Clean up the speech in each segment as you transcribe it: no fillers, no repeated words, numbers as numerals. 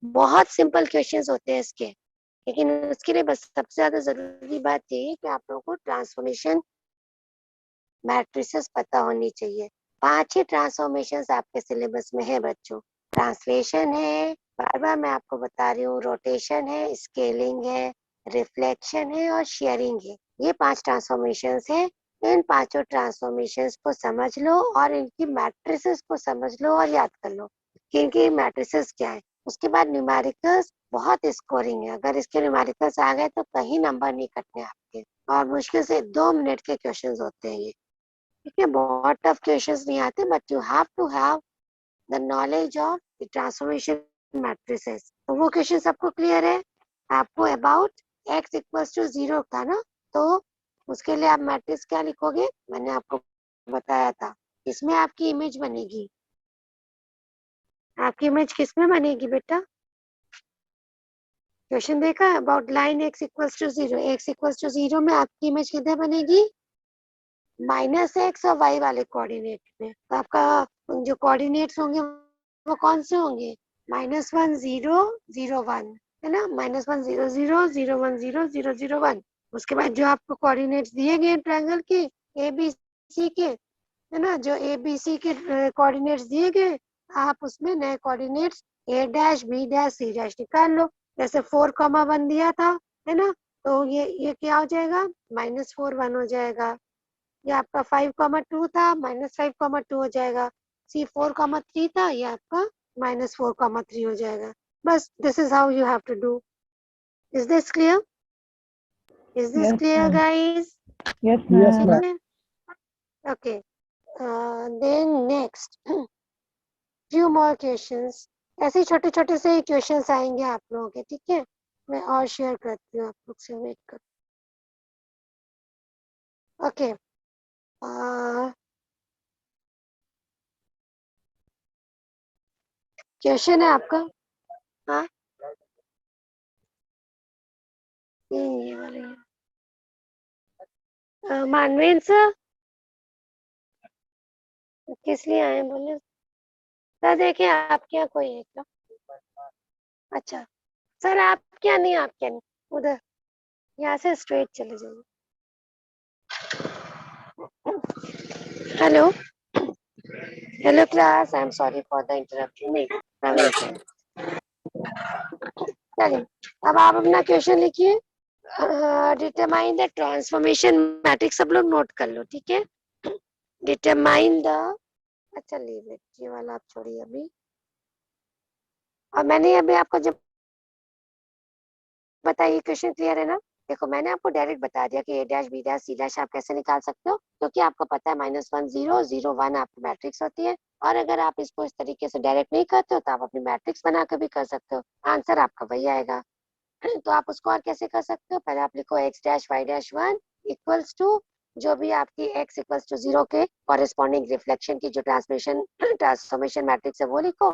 बहुत simple questions होते हैं इसके, लेकिन उसके लिए बस सबसे ज्यादा जरूरी बात ये है कि आप लोगों को ट्रांसफॉर्मेशन मैट्रिसेस पता होनी चाहिए। 5 ही ट्रांसफॉर्मेशंस आपके सिलेबस में है बच्चों। ट्रांसलेशन है, बार बार मैं आपको बता रही हूँ, रोटेशन है, स्केलिंग है, रिफ्लेक्शन है और शेयरिंग है। ये 5 ट्रांसफॉर्मेशंस है। इन 5 ट्रांसफॉर्मेशंस को समझ लो और इनकी मैट्रिसेस को समझ लो और याद कर लो कि इनकी मैट्रिसेस क्या है। उसके बाद न्यूमेरिकल्स बहुत स्कोरिंग है, अगर इसके न्यूमेरिकल्स आ गए तो कहीं नंबर नहीं कटने आपके, और मुश्किल से 2 मिनट के क्वेश्चंस होते हैं ये। ठीक है, बहुत टफ क्वेश्चंस नहीं आते, but you have to have the knowledge of the transformation matrices. तो वो क्वेश्चन सबको क्लियर है आपको? अबाउट x इक्वल्स टू 0 था ना, तो उसके लिए आप मैट्रिक्स क्या लिखोगे, मैंने आपको बताया था। इसमें आपकी इमेज बनेगी। आपकी इमेज किसमें बनेगी बेटा? क्वेश्चन देखा, about line x equals to 0, x equals to 0 में आपकी इमेज किधर बनेगी? -x और y वाले कोऑर्डिनेट में। तो आपका जो कोऑर्डिनेट्स होंगे वो कौन से होंगे? -1 0 0 1, है ना? -1 0 0 0 1 0 0 0 1। उसके बाद जो आपको कोऑर्डिनेट्स दिए गए ट्रायंगल के ए बी सी के, है ना, जो ए बी सी के कोऑर्डिनेट्स दिए गए, आप उसमें नए coordinates a dash b dash c dash निकाल लो। जैसे 4,1 दिया था, है ना, तो ये क्या हो जाएगा? -4 1 हो जाएगा। ये आपका 5,2 था, -5,2 हो जाएगा। सी 4,3 था, ये आपका -4,3 हो जाएगा। बस, this is how you have to do. Is this clear? Is this Yes, clear ma'am. Guys? Yes, Yes, ma'am. ma'am. Okay, then next few more questions. ऐसे छोटे छोटे से क्वेश्चंस आएंगे आप लोगों के, ठीक है? मैं और शेयर करती हूँ आप लोग से, वेट कर। ओके, क्वेश्चन है आपका। हाँ, ये वाले मानवेंद्र सर किस लिए आए बोले? सर देखिए, आपके यहाँ कोई है क्या? अच्छा सर, आप क्या नहीं, आप क्या नहीं, उधर यहाँ से स्ट्रेट चले जाइए। Hello, hello class, I am sorry for the interruption. नहीं, प्रवीण सर। चलिए, अब आप अपना क्वेश्चन लिखिए। डिटरमाइन द ट्रांसफॉर्मेशन मैट्रिक्स, सब लोग नोट कर लो, ठीक है? डिटरमाइन द, अच्छा लीव इट, ये वाला आप छोड़िए अभी। और मैंने अभी आपको जब बताइए, क्वेश्चन क्लियर है ना? देखो, मैंने आपको डायरेक्ट बता दिया कि A dash B dash C dash आप कैसे निकाल सकते हो, क्योंकि आपको पता है -1 0 0 1 आपकी मैट्रिक्स होती है। और अगर आप इसको इस तरीके से डायरेक्ट नहीं करते हो तो आप अपनी मैट्रिक्स बना कर भी कर सकते हो, आंसर आपका वही आएगा। तो आप उसको और कैसे कर सकते हो? पहले आप लिखो x dash y dash 1 equals to जो भी आपकी x इक्वल्स टू 0 के कॉरेस्पॉन्डिंग रिफ्लेक्शन की जो ट्रांसफॉर्मेशन मैट्रिक्स है वो लिखो,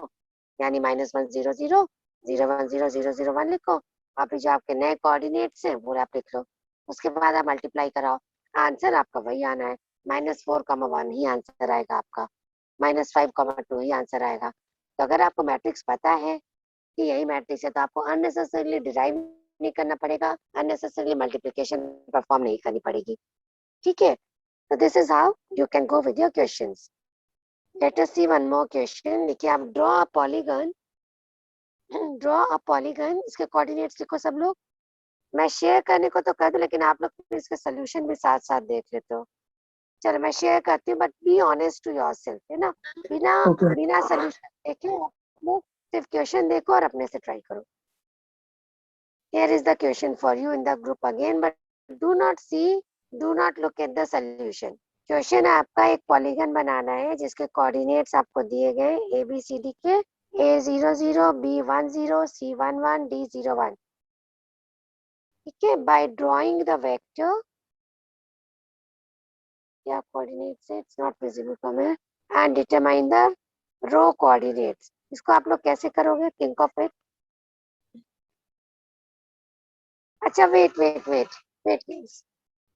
यानी -1 0 0 0 1 0 0 0 1 लिखो। और फिर जो आपके नए कोऑर्डिनेट्स हैं वो आप लिख लो। उसके बाद आप मल्टीप्लाई कराओ, आंसर आपका वही आना है। -4,1 ही आंसर आएगा आपका, -5,2 ही आंसर आएगा। तो अगर आपको मैट्रिक्स पता है कि यही मैट्रिक्स है तो आपको अननेसेसरीली डिराइव नहीं करना पड़ेगा, अननेसेसरीली मल्टीप्लिकेशन परफॉर्म नहीं करनी पड़ेगी, ठीक है? तो this is how you can go with your questions. Let us see one more question. देखिए, आप draw a polygon, draw a polygon, इसके कोऑर्डिनेट्स लिखो सब लोग। मैं शेयर करने को तो कर दूं, लेकिन आप लोग इसके सोल्यूशन भी साथ साथ देख लेते हो। चलो मैं शेयर करती हूँ, but be honest to yourself, है ना? बिना Okay. बिना सोल्यूशन देखे आप लोग सिर्फ क्वेश्चन देखो और अपने से ट्राई करो। Here is the question for you in the group again, but do not look at the solution. Question है आपका, एक पॉलीगन बनाना है जिसके कोऑर्डिनेट्स आपको दिए गए ए बी सी डी के, A0 0 B1 0 C1 1 D0 1, ठीक है? बाय ड्रॉइंग द वेक्टर, क्या कोऑर्डिनेट्स है, it's not visible from here, and determine the row coordinates. इसको आप लोग कैसे करोगे? Think of it. अच्छा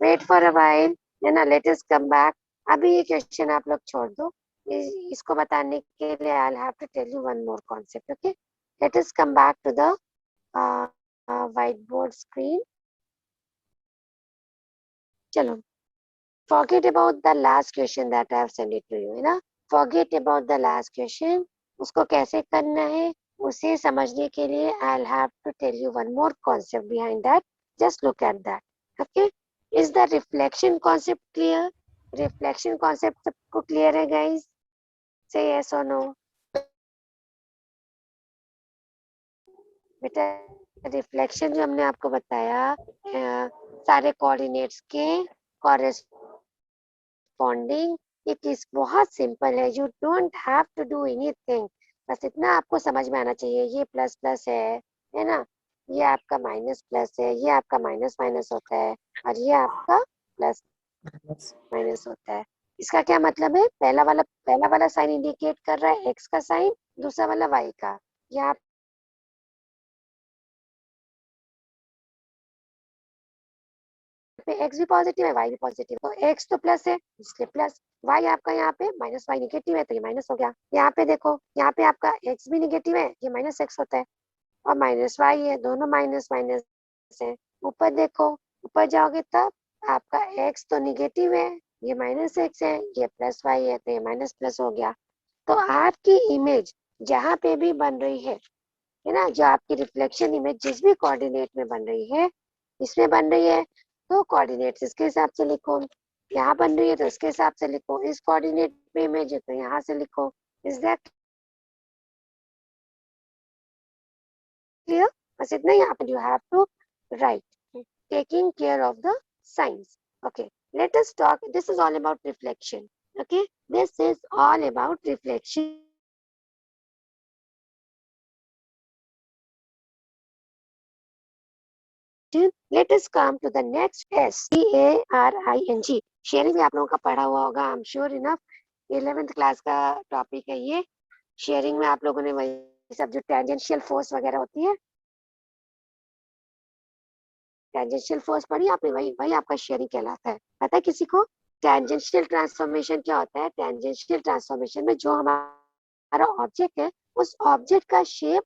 वेट फॉर अ व्हाइल, है ना, लेट अस कम बैक। अभी ये क्वेश्चन आप लोग छोड़ दो, इसको बताने के लिए I have to tell you one more concept, okay? Let us come back to the whiteboard screen. चलो, forget about the last question that I have sent it to you, है ना? Forget about the last question. उसको कैसे करना है उसे समझने के लिए I'll have to tell you one more concept behind that. Just look at that. Okay? Is the reflection concept clear? Reflection concept सबको clear है guys? Say yes or no. बेटा रिफ्लेक्शन जो हमने आपको बताया सारे कोऑर्डिनेट्स के कॉरेस्पॉन्डिंग, ये चीज बहुत सिंपल है. You don't have to do anything. बस इतना आपको समझ में आना चाहिए. ये प्लस प्लस है ना? ये आपका माइनस प्लस है, ये आपका माइनस माइनस होता है और ये आपका प्लस माइनस होता है. इसका क्या मतलब है? पहला वाला साइन इंडिकेट कर रहा है एक्स का साइन, दूसरा वाला वाई का. यहाँ पे x भी पॉजिटिव है, y भी पॉजिटिव है, तो x तो प्लस है इसलिए प्लस, y आपका यहाँ पे माइनस y निगेटिव है तो ये माइनस हो गया. यहाँ पे देखो, यहाँ पे आपका x भी निगेटिव है, ये माइनस x होता है, और माइनस y है, दोनों माइनस माइनस है. ऊपर देखो, ऊपर जाओगे तब आपका x तो निगेटिव है, ये माइनस x है, ये प्लस y है तो ये माइनस प्लस हो गया. तो आपकी इमेज जहाँ पे भी बन रही है ना, जो आपकी रिफ्लेक्शन इमेज जिस भी कोऑर्डिनेट में बन रही है, इसमें बन रही है तो कोऑर्डिनेट्स इसके हिसाब से लिखो. यहाँ बन रही है तो इसके हिसाब से लिखो. इस कोऑर्डिनेट पे इमेज है तो यहाँ से लिखो. Is that clear? बस इतना ही. आप you have to write taking care of the science. Okay, let us talk. This is all about reflection. Okay, this is all about reflection. Let us come to the next SCARING. Shearing भी आप लोगों का पढ़ा हुआ होगा, I am sure enough. 11th class का topic है ये. शेयरिंग में आप लोगों ने वही सब जो टेंजेंशियल फोर्स वगैरह होती है, टेंजेंशियल फोर्स पढ़ी आपने, वही आपका शेयरिंग कहलाता है. पता है किसी को टेंजेंशियल ट्रांसफॉर्मेशन क्या होता है? टेंजेंशियल ट्रांसफॉर्मेशन में जो हमारा ऑब्जेक्ट है, उस ऑब्जेक्ट का शेप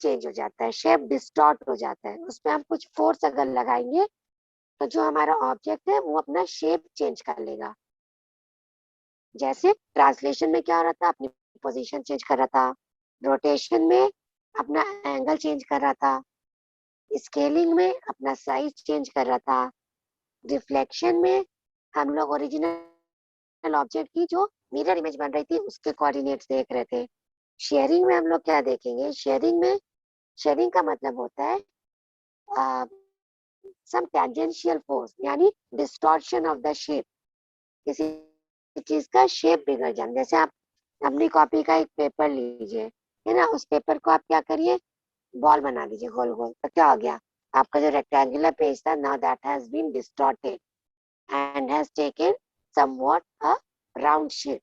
चेंज हो जाता है, शेप डिस्टॉर्ट हो जाता है. उसमें हम कुछ फोर्स अगर लगाएंगे तो जो हमारा ऑब्जेक्ट है वो अपना शेप चेंज कर लेगा. जैसे ट्रांसलेशन में क्या हो रहा था, अपनी पोजीशन चेंज कर रहा था. रोटेशन में अपना एंगल चेंज कर रहा था. स्केलिंग में अपना साइज चेंज कर रहा था. रिफ्लेक्शन में हम लोग ओरिजिनल ऑब्जेक्ट की जो मिरर इमेज बन रही थी उसके कोऑर्डिनेट्स देख रहे थे. शेयरिंग में हम लोग क्या देखेंगे? शेयरिंग का मतलब होता है सम टेंजेंशियल फोर्स, यानी डिस्टॉर्शन ऑफ द शेप. किसी चीज का शेप बिगड़ जाना. जैसे आप अपनी कॉपी का एक पेपर लीजिए, है ना, उस पेपर को आप क्या करिए, बॉल बना दीजिए गोल गोल, तो क्या हो गया? आपका जो रेक्टेंगुलर पेज था, now that has been distorted and has taken somewhat a round shape.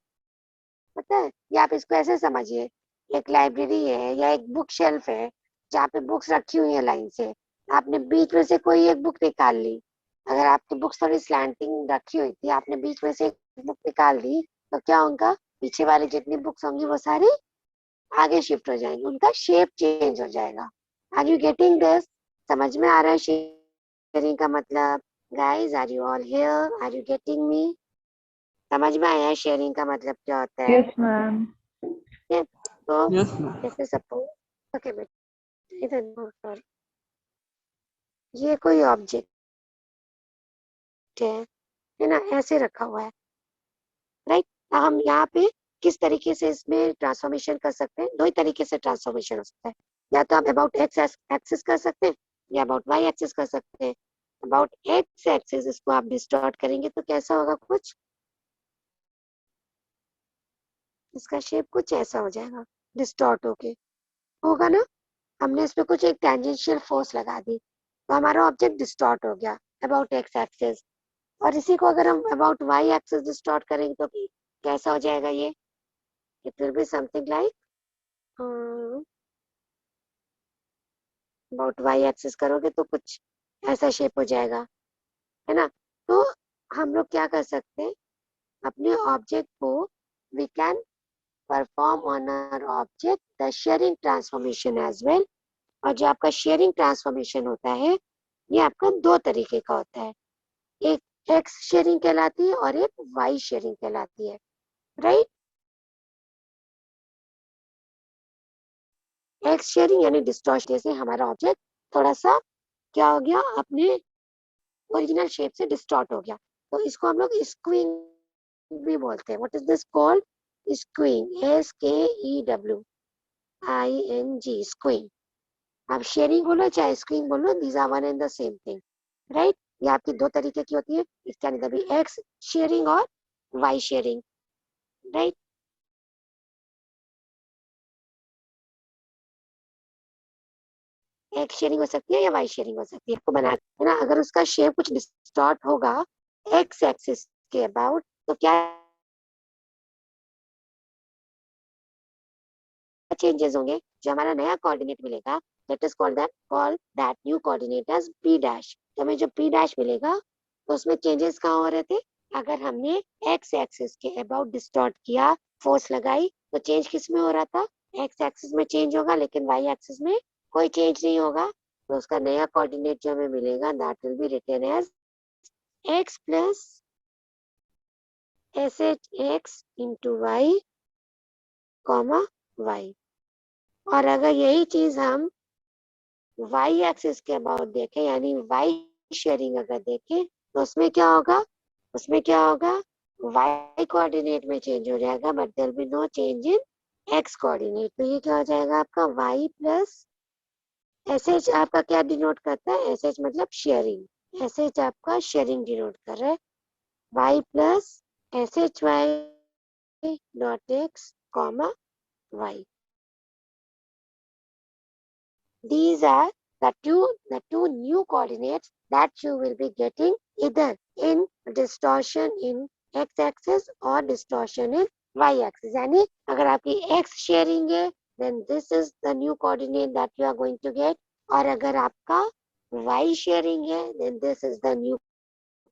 पता है? या आप इसको ऐसे समझिए, एक लाइब्रेरी है या एक बुक शेल्फ है जहाँ पे बुक्स रखी हुई है लाइन से. आपने बीच में से कोई एक बुक निकाल ली. अगर आपकी बुक्स थोड़ी स्लैंटिंग रखी हुई थी, आपने बीच में से एक बुक निकाल दी, तो क्या होगा? पीछे वाली जितनी बुक्स होंगी वो सारी आगे शिफ्ट हो जाएंगी, उनका शेप चेंज हो जाएगा. Are you getting this? समझ में आ रहा है शेयरिंग का मतलब? Guys, are you all here? Are you getting me? समझ में आया शेयरिंग का मतलब क्या होता है? Yes ma'am. तो यस मैम. जैसे सपोज, ओके बेटा इधर सॉरी, ये कोई ऑब्जेक्ट है ना, ऐसे रखा हुआ है, राइट. हम यहाँ पे किस तरीके से इसमें ट्रांसफॉर्मेशन कर सकते हैं? दो ही तरीके से ट्रांसफॉर्मेशन हो सकता है. या तो आप अबाउट एक्स एक्सिस कर सकते हैं, या अबाउट वाई एक्सिस कर सकते हैं. अबाउट एक्स एक्सिस इसको आप डिस्टॉर्ट करेंगे तो कैसा होगा? कुछ इसका शेप कुछ ऐसा हो जाएगा, डिस्टॉर्ट होके होगा ना. हमने इस पे कुछ एक टेंजेंशियल फोर्स लगा दी तो हमारा ऑब्जेक्ट डिस्टॉर्ट हो गया अबाउट एक्स एक्सिस. और इसी को अगर हम अबाउट वाई एक्सिस डिस्टॉर्ट करेंगे तो कैसा हो जाएगा? ये it will be something like about y axis करोगे तो कुछ ऐसा शेप हो जाएगा, है ना. तो हम लोग क्या कर सकते हैं, अपने ऑब्जेक्ट को we can perform on our object the shearing transformation as well. और जो आपका शेयरिंग ट्रांसफॉर्मेशन होता है ये आपका दो तरीके का होता है, एक एक्स शेयरिंग कहलाती है और एक वाई शेयरिंग कहलाती है, राइट। एक्स शेयरिंग यानी डिस्टॉर्शन, जैसे हमारा ऑब्जेक्ट थोड़ा सा क्या हो गया, अपने ओरिजिनल शेप से डिस्टॉर्ट हो गया, तो इसको हम लोग स्क्यूइंग भी बोलते हैं। What is this called? Skewing, SKEWING, skewing. आप शेयरिंग बोलो चाहे स्क्यूइंग बोलो, these are one and the same thing, right. ये आपकी दो तरीके की होती है, इसका अंदर भी एक्स शेयरिंग और y shearing, right. X shearing हो सकती है या वाई शेयरिंग हो सकती है, आपको बना है ना। अगर उसका शेप कुछ डिस्टॉर्ट होगा एक्स एक्सिस के अबाउट, तो क्या चेंजेस होंगे? जो हमारा नया कोऑर्डिनेट मिलेगा, let us call that new coordinate as P dash. तो हमें जो पी डैश मिलेगा तो उसमें चेंजेस कहाँ हो रहे थे? अगर हमने एक्स एक्सिस के अबाउट डिस्टॉर्ट किया, फोर्स लगाई, तो चेंज किस में हो रहा था? एक्स एक्सिस में चेंज होगा, लेकिन वाई एक्सिस में कोई चेंज नहीं होगा। तो उसका नया कोऑर्डिनेट जो हमें मिलेगा that will be written as x plus s h x into y comma y. और अगर यही चीज हम वाई एक्सिस के अबाउट देखें, यानी वाई शेयरिंग अगर देखें, तो उसमें क्या होगा? उसमें क्या होगा? वाई कोऑर्डिनेट में चेंज हो जाएगा, but there be no change in x coordinate. तो ये क्या हो जाएगा आपका वाई प्लस एस एच। आपका क्या डिनोट करता है? एस एच मतलब शेयरिंग, एस एच आपका शेयरिंग डिनोट कर रहा है। Y plus s h y dot x comma y. These are the two new coordinates that you will be getting either in distortion in x-axis or distortion in y-axis. यानी अगर आपकी x sharing है, then this is the new coordinate that you are going to get. और अगर आपका y sharing है, then this is the new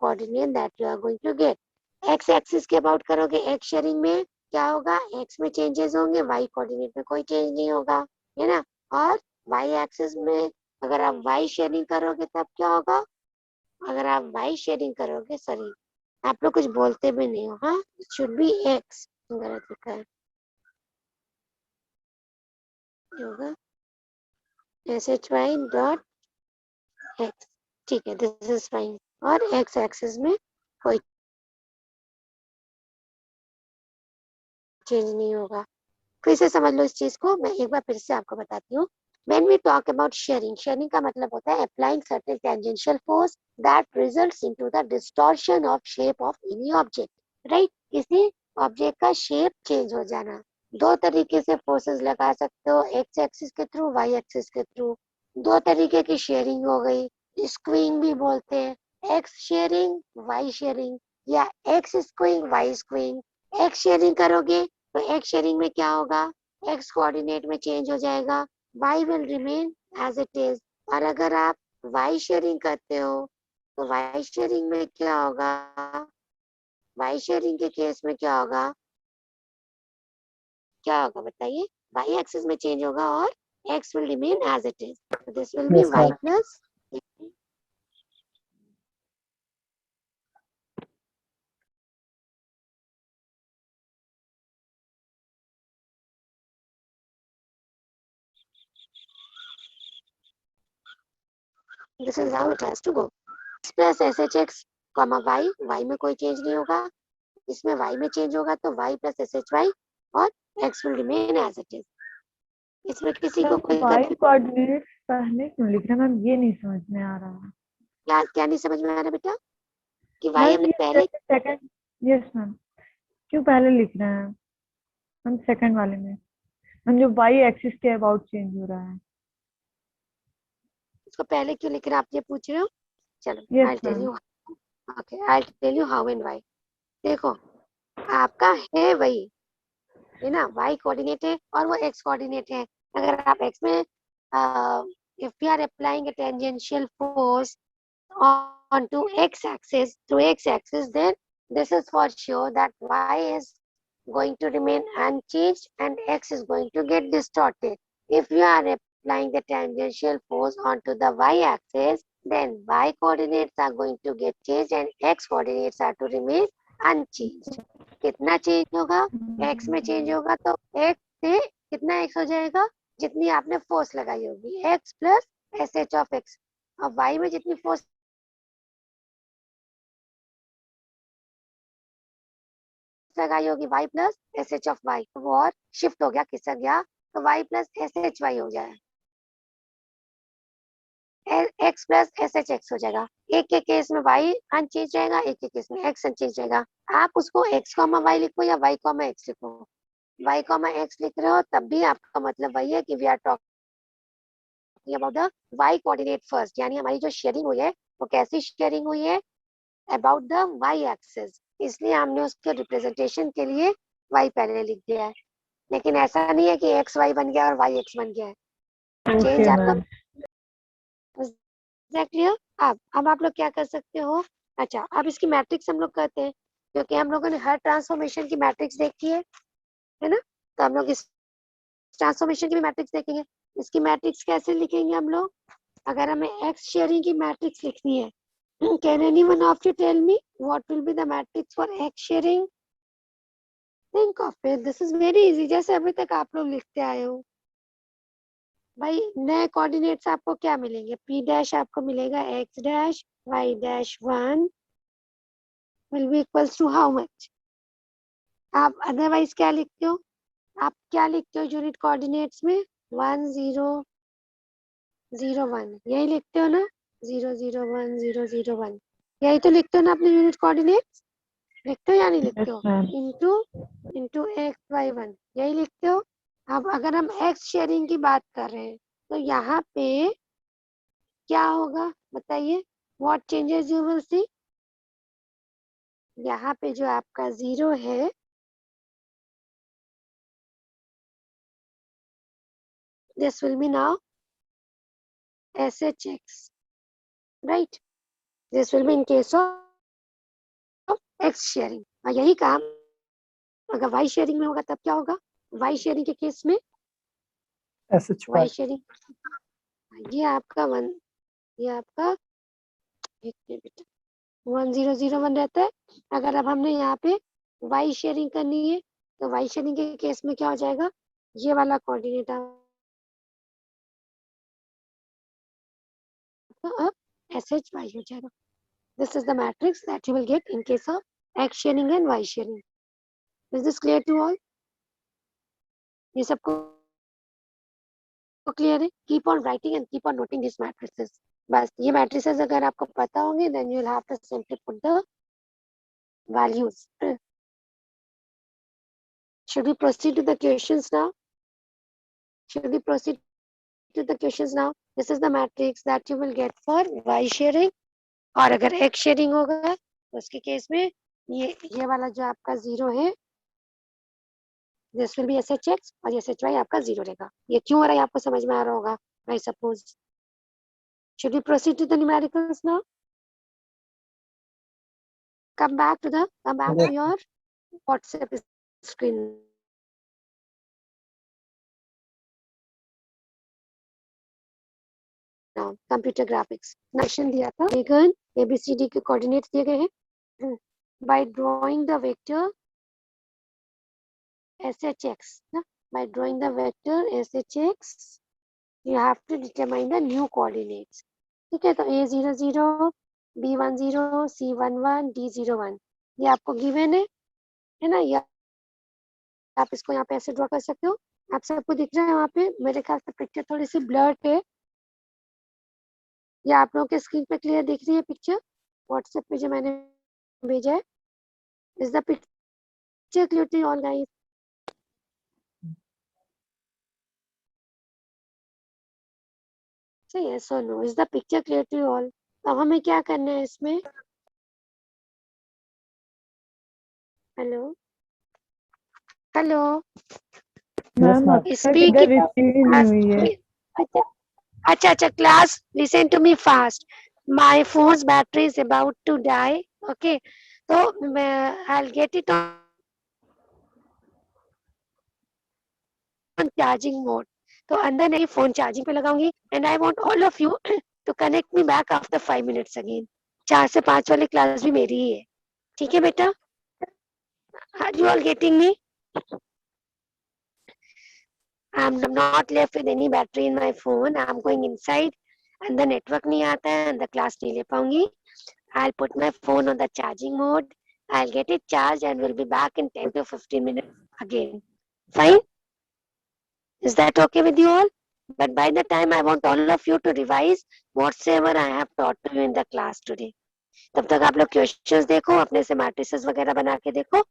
coordinate that you are going to get. x axis के about करोगे, x sharing में क्या होगा? x में चेंजेस होंगे, y कोऑर्डिनेट में कोई चेंज नहीं होगा, है ना। और y एक्सिस में अगर आप y शेयरिंग करोगे तब क्या होगा? अगर आप y शेयरिंग करोगे, सॉरी आप लोग कुछ बोलते भी नहीं हो, हाँ, शुड बी x, गलत लिखा है, होगा s h y dot x, ठीक है, दिस इज फाइन। और x एक्सिस में कोई चेंज नहीं होगा। फिर से समझ लो इस चीज को, मैं एक बार फिर से आपको बताती हूँ। When we talk about shearing, shearing का मतलब होता है applying certain tangential force that results into the distortion of shape of any object, right? किसी ऑब्जेक्ट का शेप चेंज हो जाना। दो तरीके से फोर्सेस लगा सकते हो, एक्स एक्सिस के थ्रू, वाई एक्सिस के थ्रू। दो तरीके की शेयरिंग हो गई, स्क्वीइंग भी बोलते हैं, एक्स शेयरिंग वाई शेयरिंग, या एक्स स्क्वीइंग वाई स्क्वीइंग। एक्स शेयरिंग करोगे तो एक्स शेयरिंग में क्या होगा? एक्स कोऑर्डिनेट में चेंज हो जाएगा, y will remain as it is। और अगर आप y शेयरिंग करते हो तो y शेयरिंग में क्या होगा? y शेयरिंग के केस में क्या होगा? क्या होगा बताइए? y एक्सिस में चेंज होगा और x will remain as it is। So this will be Yes, y ma'am. plus, this is how it has to go, plus shx comma y, y में कोई चेंज नहीं होगा, इसमें y में change होगा तो y plus shy और x will remain as it is। इसमें किसी को मैम कोई वाई कोऑर्डिनेट्स पहले क्यों लिख रहे हैं मैम, ये नहीं समझ में आ रहा। क्या क्या नहीं समझ में आ रहा बेटा? कि y मैम हमने ये पहले, जैसे सेकंड, यस मैम, क्यों पहले लिख रहे हैं मैम सेकंड वाले में? मैम जो वाई एक्सिस के अबाउट चेंज हो रहा है। इसको पहले क्यों लिख रहे हैं आप ये पूछ रहे हो? चलो yes I tell ma'am. You, okay I tell you how and why. देखो आपका है वही, है ना, y कोऑर्डिनेट है और वो x कोऑर्डिनेट है। अगर आप x में if we are applying a tangential force onto x axis, through x axis, then this is for sure that y is going to remain unchanged and x is going to get distorted. If you are applying the tangential force onto the y-axis, then y coordinates are going to get changed and x coordinates are to remain unchanged. कितना change होगा? x में change होगा तो x से कितना x हो जाएगा? जितनी आपने फोर्स लगाई होगी, x plus s h of x. और y में जितनी फोर्स लगाई होगी y plus s h of y, वो और शिफ्ट हो गया, खिसक गया, तो y plus s h y हो जाए, x plus s h x हो जाएगा। एक के केस में y अनचेंज रहेगा, एक के केस में x अनचेंज रहेगा। आप उसको x कॉमा y लिखो या y कॉमा x लिखो, y कॉमा x लिख रहे हो तब भी आपका मतलब वही है कि we are talking about the y coordinate first, यानी हमारी जो शेयरिंग हुई है वो कैसी शेयरिंग हुई है? अबाउट द y एक्सिस, इसलिए हमने उसके रिप्रेजेंटेशन के लिए y पहले लिख दिया है। लेकिन ऐसा नहीं है कि एक्स वाई बन गया और वाई एक्स बन गया है, चेंज ओके आपका। मैम। क्लियर? अब आप लोग क्या कर सकते हो? अच्छा, अब इसकी मैट्रिक्स हम लोग करते हैं, क्योंकि हम लोगों ने हर ट्रांसफॉर्मेशन की मैट्रिक्स देखी है ना? तो हम लोग इस ट्रांसफॉर्मेशन की भी मैट्रिक्स देखेंगे। इसकी मैट्रिक्स कैसे लिखेंगे हम लोग? अगर हमें एक्स शेयरिंग की मैट्रिक्स लिखनी है, can anyone of you tell me what will be the matrix for x shearing? Think of it, this is very easy, जैसे अभी तक आप लोग लिखते आए हो। भाई नए कोऑर्डिनेट्स आपको क्या मिलेंगे? पी डैश आपको मिलेगा x dash y dash 1 will be equals to how much? आप अदरवाइज क्या लिखते हो? आप क्या लिखते हो यूनिट कोऑर्डिनेट्स में? 1 0 0 1, यही लिखते हो ना? 0 0 1 0 0 1, यही तो लिखते हो ना अपने यूनिट कोऑर्डिनेट्स? लिखते हो या नहीं लिखते हो? Yes ma'am. Into x y 1, यही लिखते हो। अब अगर हम एक्स शेयरिंग की बात कर रहे हैं तो यहाँ पे क्या होगा बताइए? What changes you will see? यहाँ पे जो आपका 0 है, this will be now SHX, right? This will be in case of X sharing। और यही काम अगर Y शेयरिंग में होगा तब क्या होगा? Y शेयरिंग के केस में Y शेयरिंग, ये आपका 1, ये आपका 1001 रहता है। अगर अब हमने यहाँ पे Y शेयरिंग करनी है तो Y शेयरिंग के केस में क्या हो जाएगा? ये वाला कोऑर्डिनेट अब SHY हो जाएगा। This is the matrix that you will get in case of X sharing and Y sharing. Is this clear to all? ये सबको क्लियर है? Keep on writing and keep on noting these matrices. बस ये matrices अगर आपको पता होंगे then you'll have to simply put the values. Should we proceed to the questions now? Should we proceed to the questions now? This is the matrix that you will get for Y sharing, और अगर X sharing होगा तो उसके case में ये वाला जो आपका 0 है, दिस विल बी SHX और SHY आपका 0 रहेगा। ये क्यों हो रहा है आपको समझ में आ रहा होगा, I suppose. Should we proceed to the numericals now? Come back to your WhatsApp screen. Now, computer graphics. Nation दिया था, again ABCD के coordinates दिए गए हैं। By drawing the vector SHX, by drawing the vector SHX, you have to determine the new coordinates. ठीक है, तो A00, B10, C11, D01 ये आपको गिवन है ना? ये आप इसको यहाँ पे ऐसे ड्रॉ कर सकते हो। आप सबको दिख रहा है वहाँ पे? मेरे ख्याल से पिक्चर थोड़ी सी ब्लर्ड है, या आप लोगों के स्क्रीन पे क्लियर दिख रही है पिक्चर? व्हाट्सएप पे जो मैंने भेजा है, is the picture clear to all guys? सही है, so no, is the picture clear to all? अब हमें क्या करना है इसमें? हेलो हेलो, मैम अब तक स्पीक इधर रिसीव ही नहीं हुई है। अच्छा अच्छा अच्छा, class listen to me fast, my phone's battery is about to die, okay? तो मैं I will get it on charging mode, तो अंदर नहीं फोन चार्जिंग पे लगाऊंगी and I want all of you to connect me back after 5 minutes again. 4 से 5 वाली class भी मेरी ही है, ठीक है बेटा? Are you all getting me? I'm not left with any battery in my phone. I'm going inside. अंदर network नहीं आता है, अंदर क्लास नहीं ले पाऊंगी. I'll put my phone on the charging mode. I'll get it charged and will be back in 10 to 15 minutes again. Fine? Is that okay with you all? But by the time I want all of you to revise whatsoever I have taught to you in the class today. तब तक आप लोग questions देखो, अपने से matrices वगैरह बना के देखो.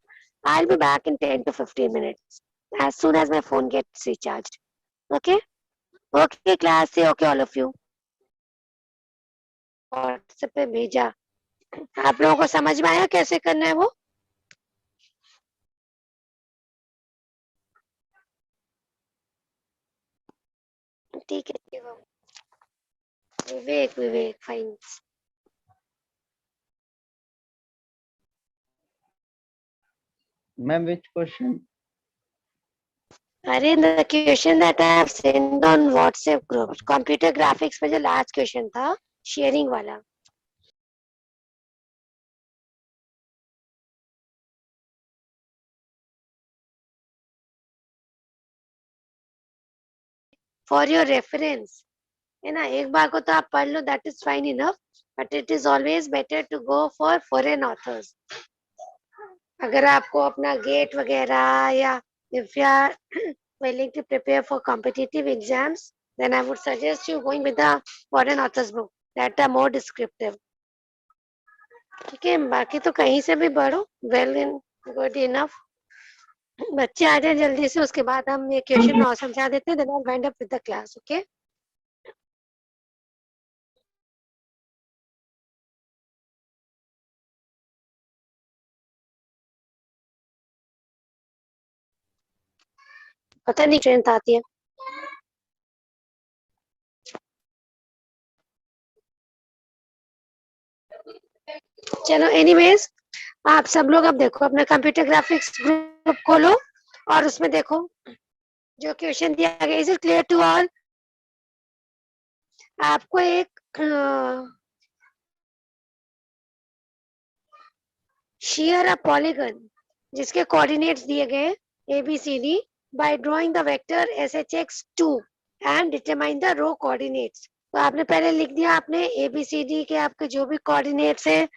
I'll be back in 10 to 15 minutes as soon as my phone gets recharged. Okay? Okay class, say okay all of you. WhatsApp पे भेजा. आप लोगों को समझ में आया कैसे करना है वो? ठीक है. विवेक विवेक फाइन. Ma'am, which question? अरे the question that I have sent on WhatsApp group, computer graphics में जो लास्ट क्वेश्चन था, शेयरिंग वाला. फॉर योर रेफरेंस है ना, एक बार को तो आप पढ़ लो, that is fine enough, but it is always better to go for foreign authors. अगर आपको अपना गेट वगैरह या if you are willing to prepare for competitive exams, then I would suggest you going with the foreign authors book that are more descriptive. ठीक है, बाकी तो कहीं से भी पढ़ो, well in good enough. बच्चे आ जाए जल्दी से, उसके बाद हम ये क्वेश्चन और समझा देते हैं, then I'll wind up with the class. Okay? पता नहीं स्ट्रेंथ आती है. चलो एनीवेज, आप सब लोग अब देखो अपना कंप्यूटर ग्राफिक्स ग्रुप खोलो और उसमें देखो जो क्वेश्चन दिया गया. Is it clear to all? आपको एक शेयर अ पॉलीगन जिसके कोऑर्डिनेट्स दिए गए ABCD by drawing the vector SHX2 and determine the row coordinates. तो आपने पहले लिख दिया, आपने ABCD के आपके जो भी कोऑर्डिनेट्स है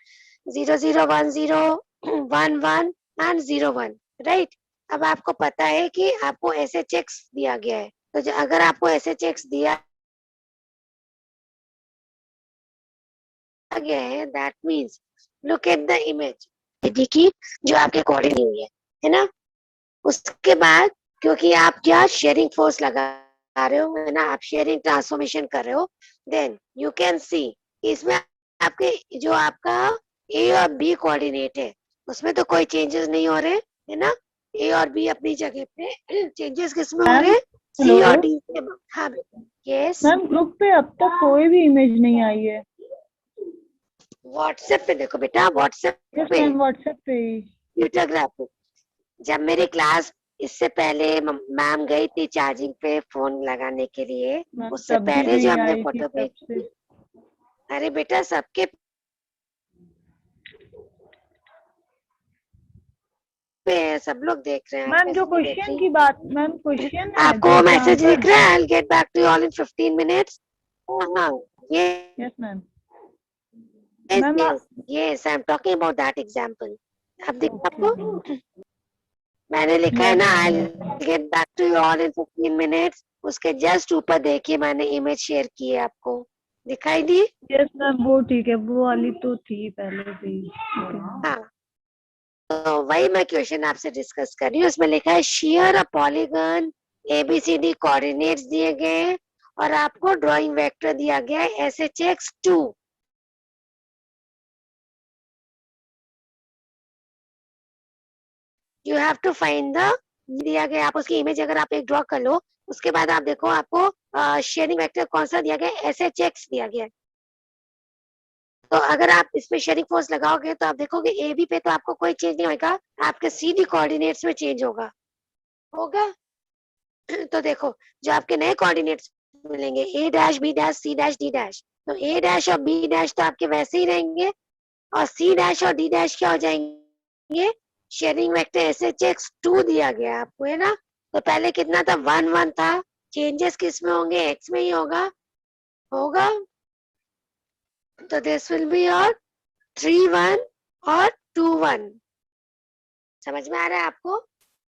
0 0 1 0 1 1 एंड 0 1, राइट? अब आपको पता है कि आपको SHX दिया गया है, तो अगर आपको SHX दिया गया है, that means look at the image की जो आपके कोऑर्डिनेट हुई है ना. उसके बाद क्योंकि आप क्या शेयरिंग फोर्स लगा रहे हो है ना, आप शेयरिंग ट्रांसफॉर्मेशन कर रहे हो, देन यू कैन सी इसमें आपके जो आपका A और B कोऑर्डिनेट है उसमें तो कोई चेंजेस नहीं हो रहे है ना. A और B अपनी जगह पे, चेंजेस किसमें हो रहे हैं? C और D के. हाँ बेटा. यस मैम, ग्रुप पे अब तक कोई भी इमेज नहीं आई है. व्हाट्सएप पे देखो बेटा, व्हाट्सएप पे व्हाट्सएप पे कंप्यूटर ग्राफिक्स. जब मेरी क्लास इससे पहले मैम गई थी चार्जिंग पे फोन लगाने के लिए, उससे पहले जो हमने फोटो भेजी. अरे बेटा सबके पे सब लोग देख रहे हैं. मैम जो क्वेश्चन की बात, मैम क्वेश्चन आपको मैसेज दिख रहा है? I'll get back to you all in 15 minutes. हाँ ये. Yes ma'am. Yes, I'm talking about that example. अब देखो आपको मैंने लिखा है ना, I'll get back to you all in 15 minutes. उसके जस्ट ऊपर देखिए मैंने इमेज शेयर की है, आपको दिखाई दी? यस मैम, वो ठीक है, वो वाली तो थी पहले भी. हाँ, तो वही मैं क्वेश्चन आपसे डिस्कस कर रही हूँ. उसमें लिखा है share a polygon, ABCD coordinates दिए गए और आपको ड्राइंग वेक्टर दिया गया है SHX2. You have to find the दिया गया, आप उसकी इमेज अगर आप एक ड्रॉ कर लो, उसके बाद आप देखो आपको शेयरिंग वेक्टर कौन सा दिया गया है? SHX दिया गया है. तो अगर आप इसमें शेयरिंग फोर्स लगाओगे तो आप देखोगे AB पे तो आपको कोई चेंज नहीं होगा, आपके CD कोऑर्डिनेट्स में चेंज होगा. तो देखो जो आपके नए कोऑर्डिनेट्स मिलेंगे a dash b dash c dash d dash, तो a डैश और b डैश तो आपके वैसे ही रहेंगे और c डैश और d डैश क्या हो जाएंगे, शेयरिंग वेक्टर SHX2 दिया गया है आपको, है ना। तो पहले कितना था 1 1 था, चेंजेस किस में होंगे, x में ही होगा होगा। तो दिस विल बी और 3 1 और 2 1। समझ में आ रहा है आपको?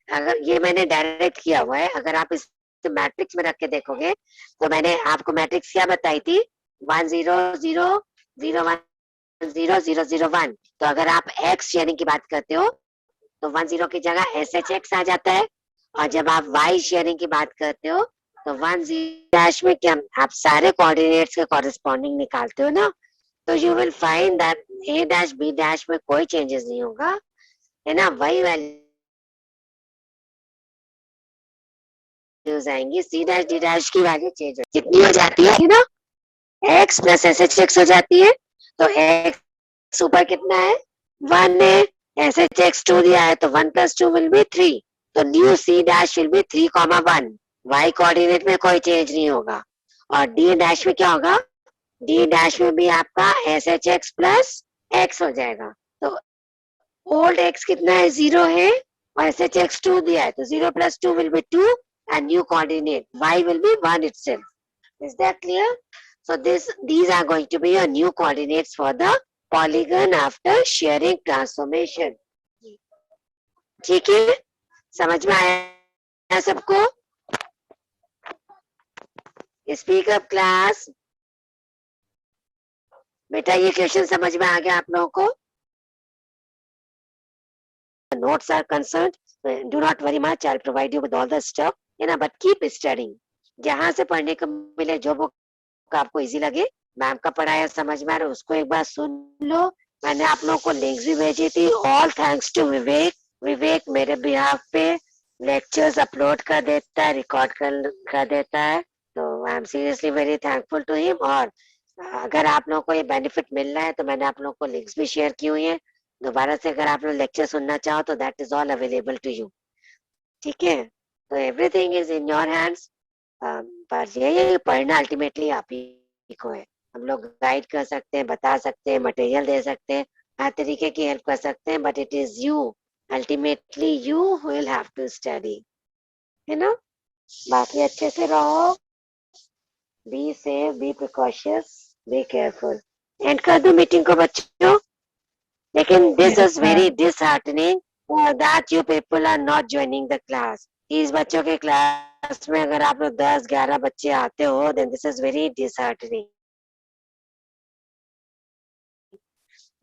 अगर ये मैंने डायरेक्ट किया हुआ है, अगर आप इस मैट्रिक्स में रख के देखोगे तो मैंने आपको मैट्रिक्स क्या बताई थी, 1 0 0 0 1 0 0 0 1। तो अगर आप x शेयरिंग की बात करते हो तो 1 0 की जगह SHX आ जाता है, और जब आप y शेयरिंग की बात करते हो तो 1 0 डैश में क्या आप सारे कोऑर्डिनेट्स के कॉरेस्पॉन्डिंग निकालते हो ना, तो you will find that a dash b dash में कोई चेंजेस नहीं होगा, है ना। वही वैल्यूज आएंगी, c डैश d डैश की वैल्यू चेंज कितनी हो जाती है ना, x प्लस SHX हो जाती है। तो x ऊपर कितना है 1 है, SHX2 दिया है तो 1 + 2 विल बी 3। तो new c dash will be 3,1। y coordinate में कोई चेंज नहीं होगा। और d डैश में क्या होगा, d डैश में भी आपका SHX प्लस x हो जाएगा। तो ओल्ड x कितना है 0 है और SHX2 दिया है, तो 0 + 2 will be 2 and new coordinate y will be 1 itself. Is that clear? So these are going to be your new coordinates for the polygon after sharing transformation. ठीक है, समझ में आया सबको? Speak up class. बेटा ये क्वेश्चन समझ में आ गया आप लोगों को? Notes are concerned, do not worry much, I'll provide you with all the stuff, है ना, but keep studying. जहाँ से पढ़ने को मिले, जो बुक आपको इजी लगे, मैम का पढ़ाया समझ में आ रहा है उसको एक बार सुन लो। मैंने आप लोगों को लिंक्स भी भेजी थी। ऑल थैंक्स टू विवेक। विवेक मेरे बिहाफ पे लेक्चर्स अपलोड कर देता है, रिकॉर्ड कर देता है, तो I am seriously very thankful to him. और अगर आप लोगों को ये बेनिफिट मिल रहा है तो मैंने आप लोगों को लिंक्स भी शेयर की हुई है। दोबारा से अगर आप लोग लेक्चर सुनना चाहो तो that is all available to you. ठीक है, तो everything is in your hands. पर ये पढ़ना अल्टीमेटली आप ही को है। हम लोग गाइड कर सकते हैं, बता सकते हैं, मटेरियल दे सकते हैं, हर तरीके की हेल्प कर सकते हैं, but it is you, ultimately you will have to study, है ना। बाकी अच्छे से रहो, be safe, be precautious, be careful. And कर दो मीटिंग को बच्चों। लेकिन this Yes, is very ma'am. Disheartening that you people are not joining the class. 30 बच्चों के क्लास में अगर आप लोग 10-11 बच्चे आते हो, then this is very disheartening.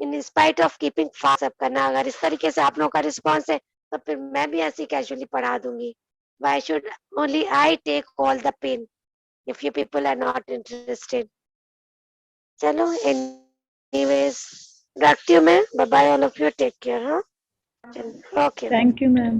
In spite of keeping fast सब करना, अगर इस तरीके से आप लोगों का रिस्पॉन्स है तो फिर मैं भी ऐसी कैजुअली पढ़ा दूंगी। Why should only I take all the pain if you people are not interested? चलो एनीवेज रखती हूँ मैं, bye bye all of you, take care. हाँ, ओके। Thank you, ma'am.